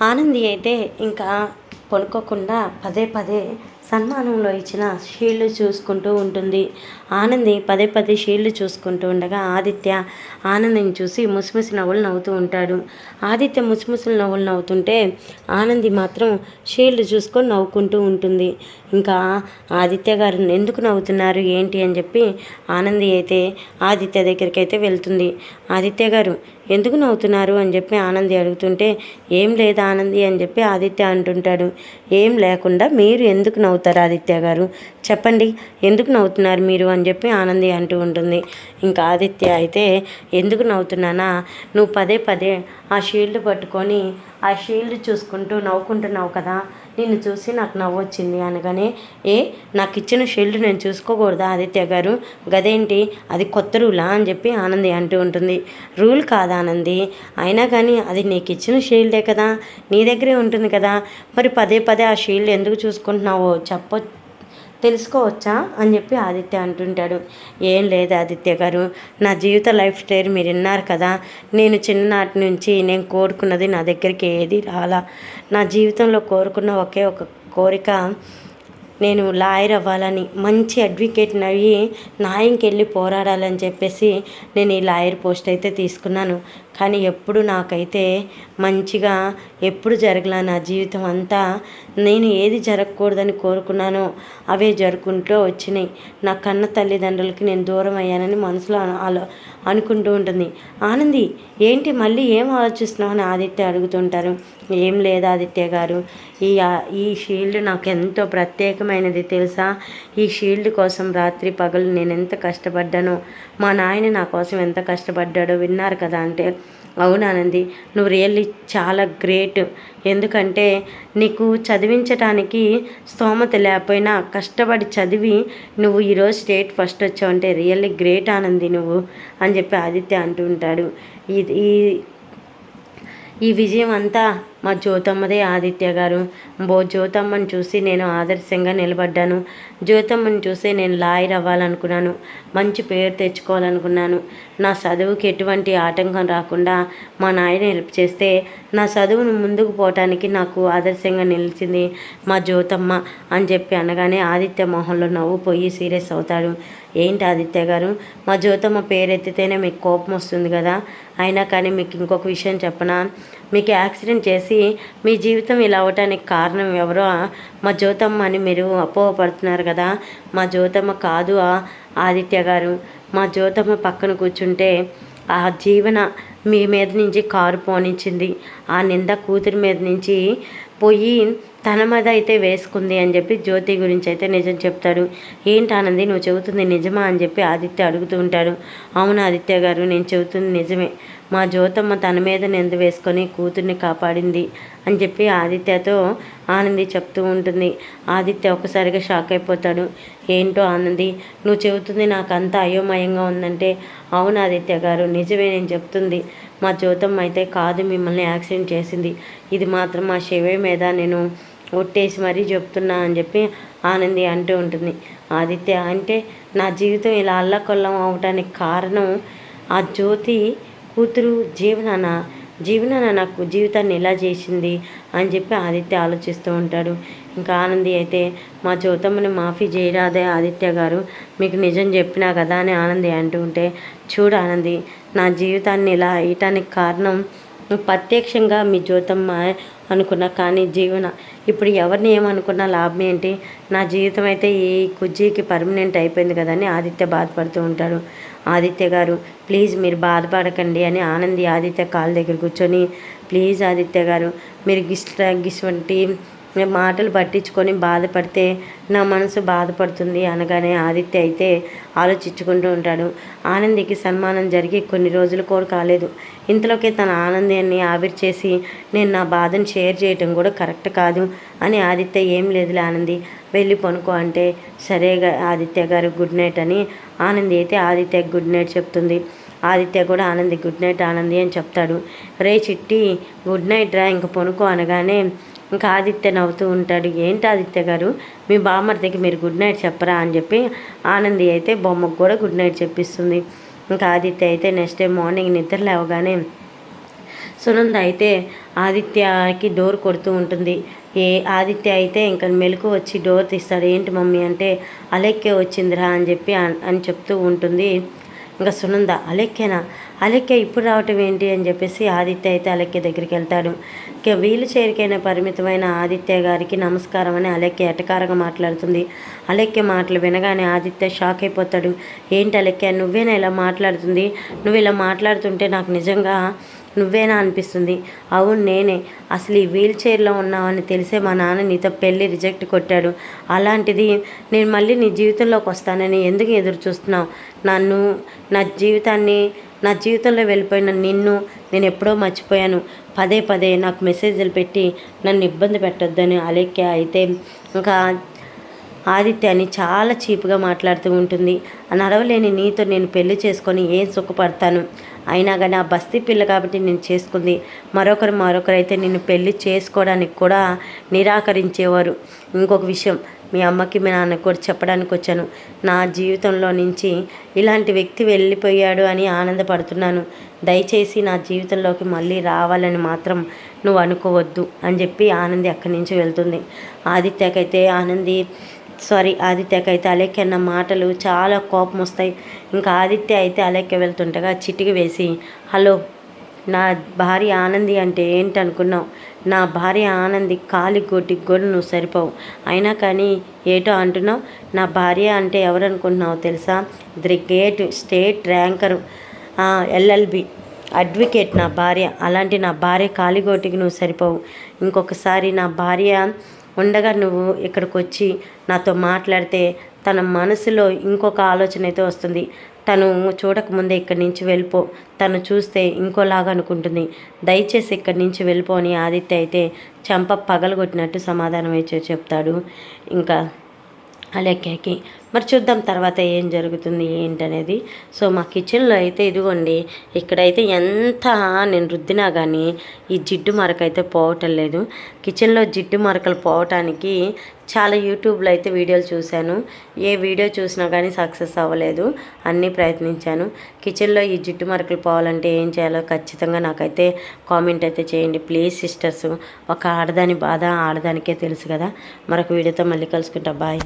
ఆనంది అయితే ఇంకా పడుకోకుండా పదే పదే సన్మానంలో ఇచ్చిన షీల్డ్ చూసుకుంటూ ఉంటుంది. ఆనంది పదే పదే షీల్డ్ చూసుకుంటూ ఉండగా ఆదిత్య ఆనందిని చూసి ముసిముసి నవ్వులు నవ్వుతూ ఉంటాడు. ఆదిత్య ముసిముసి నవ్వులు నవ్వుతుంటే ఆనంది మాత్రం షీల్డ్ చూసుకొని నవ్వుకుంటూ ఉంటుంది. ఇంకా ఆదిత్య గారు ఎందుకు నవ్వుతున్నారు ఏంటి అని చెప్పి ఆనంది అయితే ఆదిత్య దగ్గరికి అయితే వెళ్తుంది. ఆదిత్య గారు ఎందుకు నవ్వుతున్నారు అని చెప్పి ఆనంది అడుగుతుంటే ఏం లేదు ఆనంది అని చెప్పి ఆదిత్య అంటుంటాడు. ఏం లేకుండా మీరు ఎందుకు నవ్వుతారు ఆదిత్య గారు, చెప్పండి ఎందుకు నవ్వుతున్నారు మీరు అని చెప్పి ఆనంది అంటూ ఉంటుంది. ఇంకా ఆదిత్య అయితే ఎందుకు నవ్వుతున్నానా, నువ్వు పదే పదే ఆ షీల్డ్ పట్టుకొని ఆ షీల్డ్ చూసుకుంటూ నవ్వుకుంటున్నావు కదా, నిన్ను చూసి నాకు నవ్వు వచ్చింది అనగానే నాకు ఇచ్చిన షీల్డ్ నేను చూసుకోకూడదా ఆదిత్య గారు, గదేంటి అది కొత్త రూలా అని చెప్పి ఆనంది అంటూ ఉంటుంది. రూల్ కాదా ఆనంది, అయినా కానీ అది నీకు ఇచ్చిన షీల్డే కదా, నీ దగ్గరే ఉంటుంది కదా, మరి పదే పదే ఆ షీల్డ్ ఎందుకు చూసుకుంటున్నావో తెలుసుకోవచ్చా అని చెప్పి ఆదిత్య అంటుంటాడు. ఏం లేదు ఆదిత్య గారు, నా జీవిత లైఫ్ స్టైల్ మీరు విన్నారు కదా, నేను చిన్ననాటి నుంచి నేను కోరుకున్నది నా దగ్గరికి ఏది రాలా. నా జీవితంలో కోరుకున్న ఒకే ఒక కోరిక నేను లాయర్ అవ్వాలని, మంచి అడ్వకేట్ని అయ్యి న్యాయంకి వెళ్ళి పోరాడాలని చెప్పేసి నేను ఈ లాయర్ పోస్ట్ అయితే తీసుకున్నాను. కానీ ఎప్పుడు నాకైతే మంచిగా ఎప్పుడు జరగలా. నా జీవితం అంతా నేను ఏది జరగకూడదని కోరుకున్నానో అవే జరుపుకుంటూ వచ్చినాయి. నా కన్న తల్లిదండ్రులకి నేను దూరం అయ్యానని మనసులో అనుకుంటూ ఉంటుంది. ఆనంది ఏంటి మళ్ళీ ఏం ఆలోచిస్తున్నావు అని ఆదిత్య అడుగుతుంటారు. ఏం లేదు ఆదిత్య గారు, ఈ షీల్డ్ నాకు ఎంతో ప్రత్యేకమైనది తెలుసా. ఈ షీల్డ్ కోసం రాత్రి పగలు నేను ఎంత కష్టపడ్డానో, మా నాయన నా కోసం ఎంత కష్టపడ్డాడో విన్నారు కదా అంటే అవునానంది, నువ్వు రియల్లీ చాలా గ్రేట్. ఎందుకంటే నీకు చదివించటానికి స్తోమత లేకపోయినా కష్టపడి చదివి నువ్వు ఈరోజు స్టేట్ ఫస్ట్ వచ్చావు అంటే రియల్లీ గ్రేట్ ఆనంది నువ్వు అని చెప్పి ఆదిత్య అంటూ ఉంటాడు. ఈ ఈ విజయం అంతా మా జ్యోతమ్మదే ఆదిత్య గారు. జ్యోతమ్మని చూసి నేను ఆదర్శంగా నిలబడ్డాను. జ్యోతమ్మని చూసి నేను లాయర్ అవ్వాలనుకున్నాను, మంచి పేరు తెచ్చుకోవాలనుకున్నాను. నా చదువుకి ఎటువంటి ఆటంకం రాకుండా మా నాయన హెల్ప్ చేస్తే నా చదువును ముందుకు పోవటానికి నాకు ఆదర్శంగా నిలిచింది మా జ్యోతమ్మ అని చెప్పి అనగానే ఆదిత్య మొహంలో నవ్వు పోయి సీరియస్ అవుతాడు. ఏంటి ఆదిత్య గారు, మా జ్యోతమ్మ పేరెత్తితేనే మీకు కోపం వస్తుంది కదా, అయినా కానీ మీకు ఇంకొక విషయం చెప్పనా, మీకు యాక్సిడెంట్ చేసి మీ జీవితం ఇలా అవటానికి కారణం ఎవరో మా జ్యోతమ్మ అని మీరు అపోహపడుతున్నారు కదా, మా జ్యోతమ్మ కాదు ఆదిత్య గారు. మా జ్యోతమ్మ పక్కన కూర్చుంటే ఆ జీవన మీ మీద నుంచి కారు పోనిచ్చింది, ఆ నింద కూతురి మీద నుంచి పోయి తన మీద అయితే వేసుకుంది అని చెప్పి జ్యోతి గురించి అయితే నిజం చెప్తాడు. ఏంటి ఆనంది నువ్వు చెబుతుంది నిజమా అని చెప్పి ఆదిత్య అడుగుతూ ఉంటాడు. అవును ఆదిత్య గారు, నేను చెబుతుంది నిజమే. మా జ్యోతమ్మ తన మీద నింద వేసుకొని కూతుర్ని కాపాడింది అని చెప్పి ఆదిత్యతో ఆనంది చెప్తూ ఉంటుంది. ఆదిత్య ఒక్కసారిగా షాక్ అయిపోతాడు. ఏంటో ఆనంది నువ్వు చెబుతుంది నాకు అంత అయోమయంగా ఉందంటే, అవును ఆదిత్య గారు నిజమే నేను చెప్తుంది. మా జ్యోతమ్మ అయితే కాదు మిమ్మల్ని యాక్సిడెంట్ చేసింది, ఇది మాత్రం మా శివయ్య మీద నేను ఒట్టేసి మరీ చెప్తున్నా అని చెప్పి ఆనంది అంటూ ఉంటుంది. ఆదిత్య అంటే నా జీవితం ఇలా అల్లకొల్లం అవటానికి కారణం ఆ జ్యోతి కూతురు జీవనాన నాకు జీవితాన్ని ఎలా చేసింది అని చెప్పి ఆదిత్య ఆలోచిస్తూ ఉంటాడు. ఇంకా ఆనంది అయితే మా జ్యోతమ్మని మాఫీ చేయరాదే ఆదిత్య గారు, మీకు నిజం చెప్పినా కదా అని ఆనంది అంటూ ఉంటే, చూడు ఆనంది, నా జీవితాన్ని ఇలా వేయటానికి కారణం ప్రత్యక్షంగా మీ జ్యోతమ్మ అనుకున్నా, కానీ ఇప్పుడు ఎవరిని ఏమనుకున్నా లాభం ఏంటి, నా జీవితం అయితే ఈ కుజ్జీకి పర్మనెంట్ అయిపోయింది కదని ఆదిత్య బాధపడుతూ ఉంటాడు. ఆదిత్య గారు ప్లీజ్ మీరు బాధపడకండి అని ఆనంది ఆదిత్య కాళ్ళ దగ్గర కూర్చొని, ప్లీజ్ ఆదిత్య గారు మీరు గిటువంటి మాటలు పట్టించుకొని బాధపడితే నా మనసు బాధపడుతుంది అనగానే ఆదిత్య అయితే ఆలోచించుకుంటూ ఉంటాడు. ఆనందికి సన్మానం జరిగి కొన్ని రోజులు కూడా కాలేదు, ఇంతలోకే తన ఆనందాన్ని ఆవిరి చేసి నేను నా బాధను షేర్ చేయటం కూడా కరెక్ట్ కాదు అని ఆదిత్య ఏం లేదులే ఆనంది వెళ్ళి పనుకో అంటే, సరేగా ఆదిత్య గారు గుడ్ నైట్ అని ఆనంది అయితే ఆదిత్యకి గుడ్ నైట్ చెప్తుంది. ఆదిత్య కూడా ఆనంది గుడ్ నైట్ ఆనంది అని చెప్తాడు. రే చిట్టి గుడ్ నైట్ రా ఇంక పనుకో అనగానే ఇంకా ఆదిత్య నవ్వుతూ ఉంటాడు. ఏంటి ఆదిత్య గారు మీ బామ్మర్దికి మీరు గుడ్ నైట్ చెప్పరా అని చెప్పి ఆనంది అయితే బొమ్మకు కూడా గుడ్ నైట్ చెప్పిస్తుంది. ఇంకా ఆదిత్య అయితే నెక్స్ట్ డే మార్నింగ్ నిద్ర లేవగానే సునంద అయితే ఆదిత్యకి డోర్ కొడుతూ ఉంటుంది. ఆదిత్య అయితే ఇంకా మెలకు వచ్చి డోర్ తీస్తాడు. ఏంటి మమ్మీ అంటే అలెక్కే వచ్చిందిరా అని చెప్పి అని చెప్తూ ఉంటుంది. ఇంకా సునంద అలెక్కేనా, అలెక్కే ఇప్పుడు రావటం ఏంటి అని చెప్పేసి ఆదిత్య అయితే అలెక్కే దగ్గరికి వెళ్తాడు. ఇక వీలు చేరికైన పరిమితమైన ఆదిత్య గారికి నమస్కారం అని అలెక్కే ఎటకారంగా మాట్లాడుతుంది. అలెక్కే మాటలు వినగానే ఆదిత్య షాక్ అయిపోతాడు. ఏంటి అలెక్కే, నువ్వేనా ఇలా మాట్లాడుతుంది? నువ్వు ఇలా మాట్లాడుతుంటే నాకు నిజంగా నువ్వేనా అనిపిస్తుంది. అవును నేనే. అసలు ఈ వీల్ చైర్లో ఉన్నావని తెలిసే మా నాన్న నీతో పెళ్ళి రిజెక్ట్ కొట్టాడు. అలాంటిది నేను మళ్ళీ నీ జీవితంలోకి వస్తానని ఎందుకు ఎదురు చూస్తున్నావు? నా జీవితంలో వెళ్ళిపోయిన నిన్ను నేను ఎప్పుడో మర్చిపోయాను. పదే పదే నాకు మెసేజ్లు పెట్టి నన్ను ఇబ్బంది పెట్టొద్దని అలెక్య అయితే ఇంకా ఆదిత్యాన్ని చాలా చీప్గా మాట్లాడుతూ ఉంటుంది. నడవలేని నీతో నేను పెళ్లి చేసుకొని ఏం సుఖపడతాను? అయినా కానీ ఆ బస్తీ పిల్ల కాబట్టి నేను చేసుకుంది. మరొకరైతే నిన్ను పెళ్లి చేసుకోవడానికి కూడా నిరాకరించేవారు. ఇంకొక విషయం మీ అమ్మకి మీ నాన్నకి కూడా చెప్పడానికి వచ్చాను. నా జీవితంలో నుంచి ఇలాంటి వ్యక్తి వెళ్ళిపోయాడు అని ఆనందపడుతున్నాను. దయచేసి నా జీవితంలోకి మళ్ళీ రావాలని మాత్రం నువ్వు అనుకోవద్దు అని చెప్పి ఆనంది అక్కడి నుంచి వెళ్తుంది. ఆదిత్యకైతే అలెక్య అన్న మాటలు చాలా కోపం వస్తాయి. ఇంకా ఆదిత్య అయితే అలెక్య వెళ్తుండగా చిటికి వేసి, హలో, నా భార్య ఆనంది అంటే ఏంటనుకున్నావు? నా భార్య ఆనంది కాలి గోటికి కూడా నువ్వు సరిపోవు. అయినా కానీ ఏటో అంటున్నావు. నా భార్య అంటే ఎవరు అనుకుంటున్నావు తెలుసా? Great state ranker, LLB advocate నా భార్య. అలాంటి నా భార్య కాలిగోటికి నువ్వు సరిపోవు. ఇంకొకసారి నా భార్య ఉండగా నువ్వు ఇక్కడికి వచ్చి నాతో మాట్లాడితే తన మనసులో ఇంకొక ఆలోచన అయితే వస్తుంది. తను చూడకముందే ఇక్కడి నుంచి వెళ్ళిపో. తను చూస్తే ఇంకోలాగా అనుకుంటుంది. దయచేసి ఇక్కడి నుంచి వెళ్ళిపో అని ఆదిత్య అయితే చెంప పగలగొట్టినట్టు సమాధానం అయితే చెప్తాడు ఇంకా అలెక్యకి. మరి చూద్దాం తర్వాత ఏం జరుగుతుంది ఏంటనేది. సో మా కిచెన్లో అయితే ఇదిగోండి, ఇక్కడైతే ఎంత నేను రుద్దినా కానీ ఈ జిడ్డు మరక అయితే పోవటం లేదు. కిచెన్లో జిడ్డు మరకలు పోవటానికి చాలా యూట్యూబ్లో అయితే వీడియోలు చూశాను. ఏ వీడియో చూసినా కానీ సక్సెస్ అవ్వలేదు. అన్నీ ప్రయత్నించాను. కిచెన్లో ఈ జిడ్డు మరకలు పోవాలంటే ఏం చేయాలో ఖచ్చితంగా నాకైతే కామెంట్ అయితే చేయండి ప్లీజ్ సిస్టర్స్. ఒక ఆడదాని బాధ ఆడదానికే తెలుసు కదా. మరొక వీడియోతో మళ్ళీ కలుసుకుంటా. బాయ్.